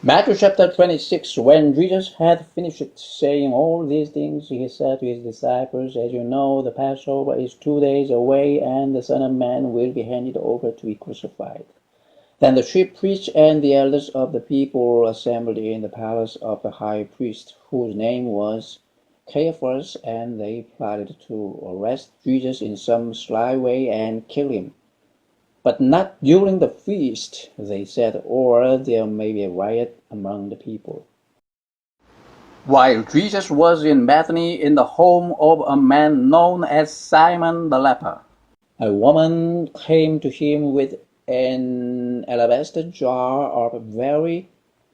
Matthew chapter 26. When Jesus had finished saying all these things, he said to his disciples, "As you know, the Passover is 2 days away, and the Son of Man will be handed over to be crucified." Then the chief priests and the elders of the people assembled in the palace of the high priest, whose name was Caiaphas, and they plotted to arrest Jesus in some sly way and kill him. "But not during the feast," they said, "or there may be a riot among the people." While Jesus was in Bethany in the home of a man known as Simon the leper, a woman came to him with an alabaster jar of very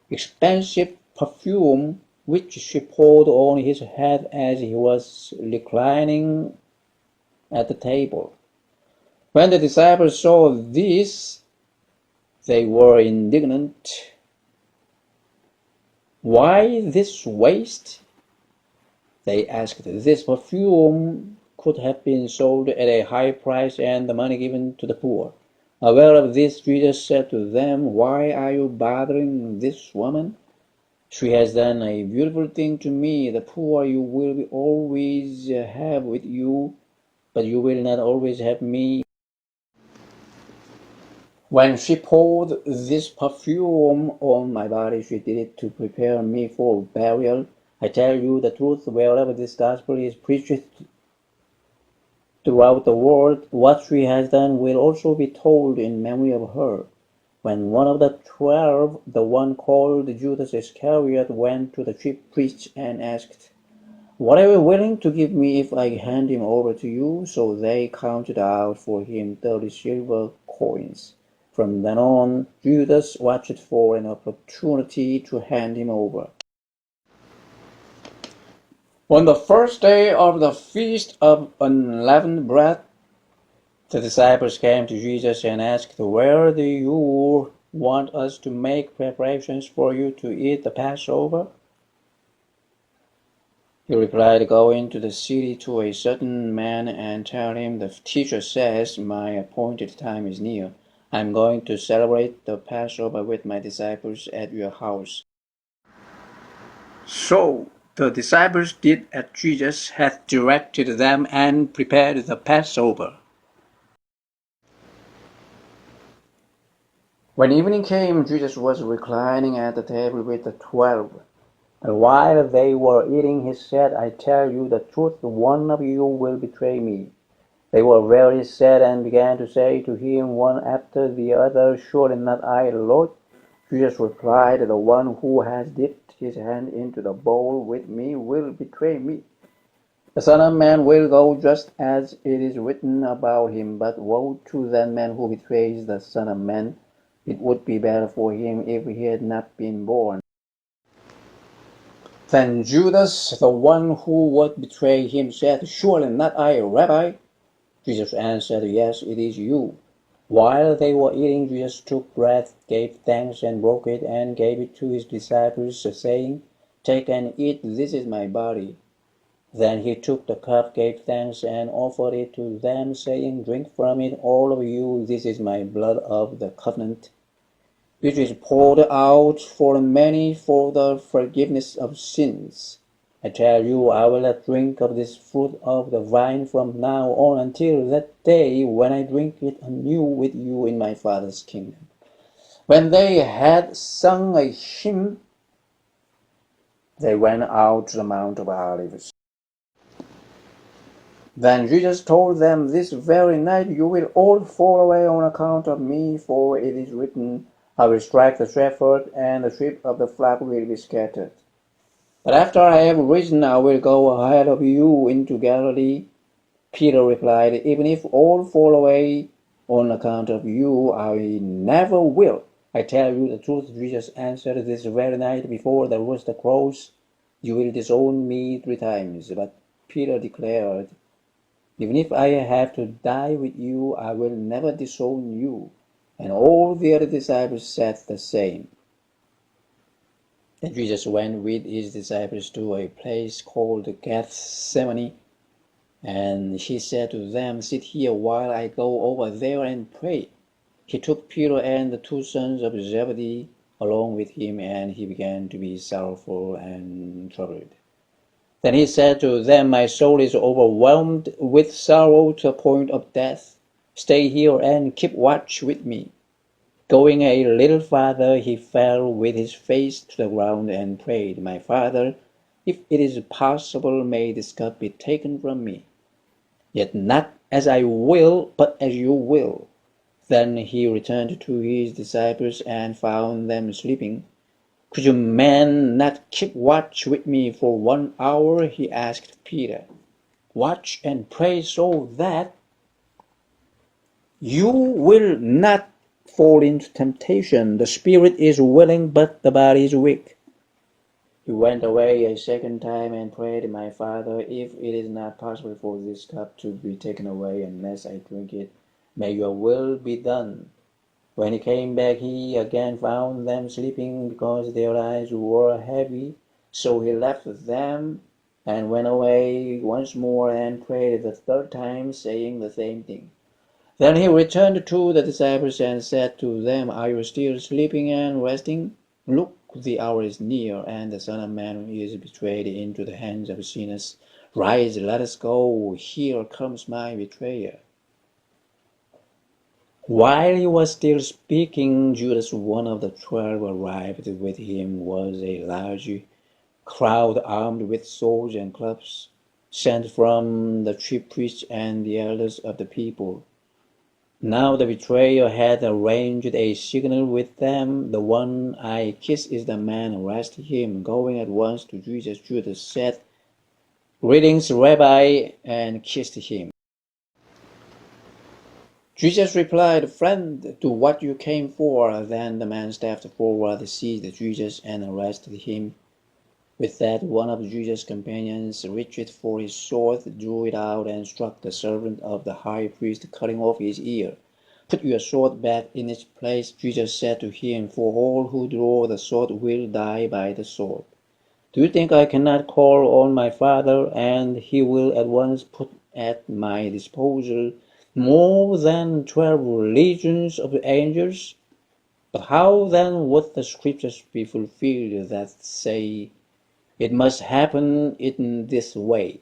expensive perfume, which she poured on his head as he was reclining at the table. When the disciples saw this, they were indignant. "Why this waste?" they asked. "This perfume could have been sold at a high price and the money given to the poor." Aware of this, Jesus said to them, "Why are you bothering this woman? She has done a beautiful thing to me. The poor you will always have with you, but you will not always have me. When she poured this perfume on my body, she did it to prepare me for burial. I tell you the truth, wherever this gospel is preached throughout the world, what she has done will also be told in memory of her." When one of the 12, the one called Judas Iscariot, went to the chief priests and asked, "What are you willing to give me if I hand him over to you?" So they counted out for him 30 silver coins. From then on, Judas watched for an opportunity to hand him over. On the first day of the Feast of Unleavened Bread, the disciples came to Jesus and asked, "Where do you want us to make preparations for you to eat the Passover?" He replied, "Go into the city to a certain man and tell him, 'The teacher says, my appointed time is near. I'm going to celebrate the Passover with my disciples at your house.'" So the disciples did as Jesus had directed them and prepared the Passover. When evening came, Jesus was reclining at the table with the 12. And while they were eating, he said, "I tell you the truth, one of you will betray me." They were very sad and began to say to him one after the other, "Surely not I, Lord." Jesus replied, "The one who has dipped his hand into the bowl with me will betray me. The Son of Man will go just as it is written about him, but woe to that man who betrays the Son of Man. It would be better for him if he had not been born." Then Judas, the one who would betray him, said, "Surely not I, Rabbi?" Jesus answered, "Yes, it is you." While they were eating, Jesus took bread, gave thanks, and broke it, and gave it to his disciples, saying, "Take and eat, this is my body." Then he took the cup, gave thanks, and offered it to them, saying, "Drink from it, all of you, this is my blood of the covenant, which is poured out for many for the forgiveness of sins. I tell you, I will not drink of this fruit of the vine from now on until that day when I drink it anew with you in my Father's kingdom." When they had sung a hymn, they went out to the Mount of Olives. Then Jesus told them, "This very night you will all fall away on account of me, for it is written, 'I will strike the shepherd, and the sheep of the flock will be scattered.' But after I have risen, I will go ahead of you into Galilee." Peter replied, "Even if all fall away on account of you, I never will." "I tell you the truth," Jesus answered, "this very night before the rooster crows, you will disown me 3 times." But Peter declared, "Even if I have to die with you, I will never disown you." And all the other disciples said the same. Then Jesus went with his disciples to a place called Gethsemane, and he said to them, "Sit here while I go over there and pray." He took Peter and the 2 sons of Zebedee along with him, and he began to be sorrowful and troubled. Then he said to them, "My soul is overwhelmed with sorrow to the point of death. Stay here and keep watch with me." Going a little farther, he fell with his face to the ground and prayed, "My Father, if it is possible, may this cup be taken from me. Yet not as I will, but as you will." Then he returned to his disciples and found them sleeping. "Could you men not keep watch with me for 1 hour?" he asked Peter. "Watch and pray so that you will not fall into temptation. The spirit is willing, but the body is weak." He went away a second time and prayed, "My Father, if it is not possible for this cup to be taken away unless I drink it, may your will be done." When he came back, he again found them sleeping because their eyes were heavy. So he left them and went away once more and prayed the third time, saying the same thing. Then he returned to the disciples and said to them, "Are you still sleeping and resting? Look, the hour is near, and the Son of Man is betrayed into the hands of sinners. Rise, let us go. Here comes my betrayer." While he was still speaking, Judas, one of the 12, arrived. With him was a large crowd armed with swords and clubs, sent from the chief priests and the elders of the people. Now the betrayer had arranged a signal with them. "The one I kiss is the man, arrest him." Going at once to Jesus, Judas said, "Greetings, Rabbi," and kissed him. Jesus replied, "Friend, do what you came for." Then the man stepped forward, seized Jesus, and arrested him. With that, one of Jesus' companions reached for his sword, drew it out, and struck the servant of the high priest, cutting off his ear. "Put your sword back in its place," Jesus said to him, "for all who draw the sword will die by the sword. Do you think I cannot call on my Father, and he will at once put at my disposal more than 12 legions of angels? But how then would the scriptures be fulfilled that say, 'It must happen in this way'?"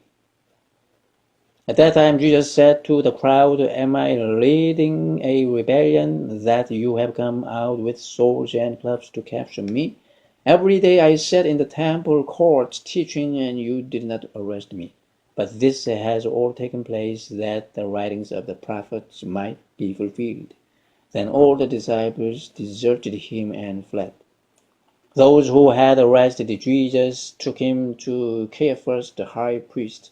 At that time Jesus said to the crowd, "Am I leading a rebellion that you have come out with swords and clubs to capture me? Every day I sat in the temple courts teaching, and you did not arrest me. But this has all taken place that the writings of the prophets might be fulfilled." Then all the disciples deserted him and fled. Those who had arrested Jesus took him to Caiaphas the high priest,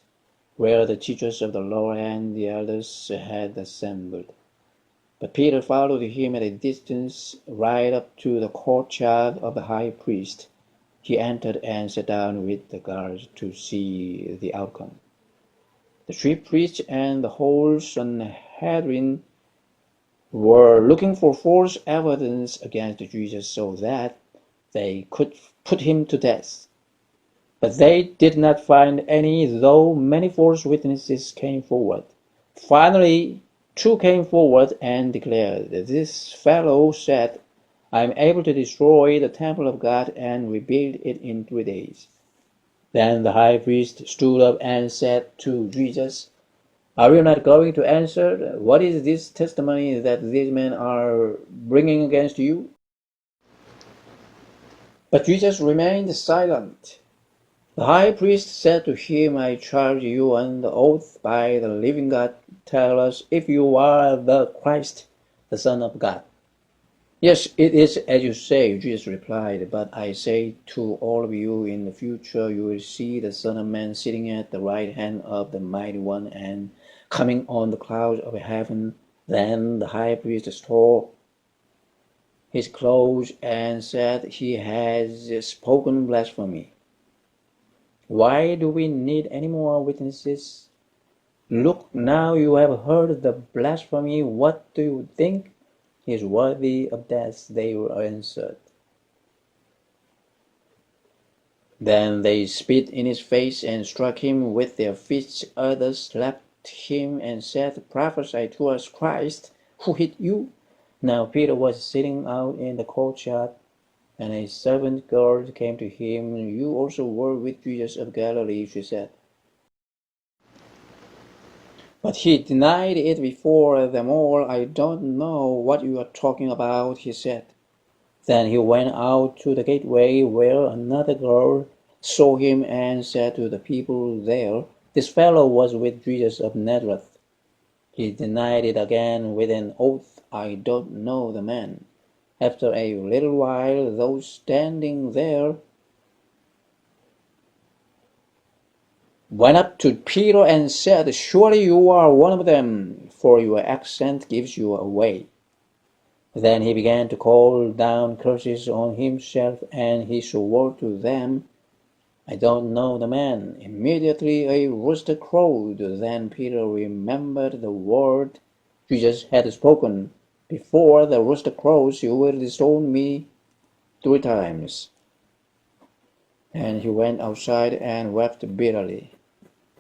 where the teachers of the law and the elders had assembled. But Peter followed him at a distance, right up to the courtyard of the high priest. He entered and sat down with the guards to see the outcome. The chief priests and the whole Sanhedrin were looking for false evidence against Jesus so that they could put him to death. But they did not find any, though many false witnesses came forward. Finally, 2 came forward and declared, "This fellow said, 'I am able to destroy the temple of God and rebuild it in 3 days.'" Then the high priest stood up and said to Jesus, "Are you not going to answer? What is this testimony that these men are bringing against you?" But Jesus remained silent. The high priest said to him, "I charge you on the oath by the living God, tell us if you are the Christ, the Son of God." "Yes, it is as you say," Jesus replied, "but I say to all of you, in the future you will see the Son of Man sitting at the right hand of the Mighty One and coming on the clouds of heaven." Then the high priest tore his clothes and said, "He has spoken blasphemy. Why do we need any more witnesses? Look, now you have heard the blasphemy. What do you think? He is worthy of death," they answered. Then they spit in his face and struck him with their fists. Others slapped him and said, "Prophesy to us, Christ. Who hit you?" Now Peter was sitting out in the courtyard. And a servant girl came to him. You also were with Jesus of Galilee, she said. But he denied it before them all. I don't know what you are talking about, he said. Then he went out to the gateway where another girl saw him and said to the people there, This fellow was with Jesus of Nazareth. He denied it again with an oath, I don't know the man. After a little while, those standing there went up to Peter and said, Surely you are one of them, for your accent gives you away. Then he began to call down curses on himself, and he swore to them, I don't know the man. Immediately a rooster crowed. Then Peter remembered the word Jesus had spoken. Before the rooster crows, you will disown me 3 times. And he went outside and wept bitterly.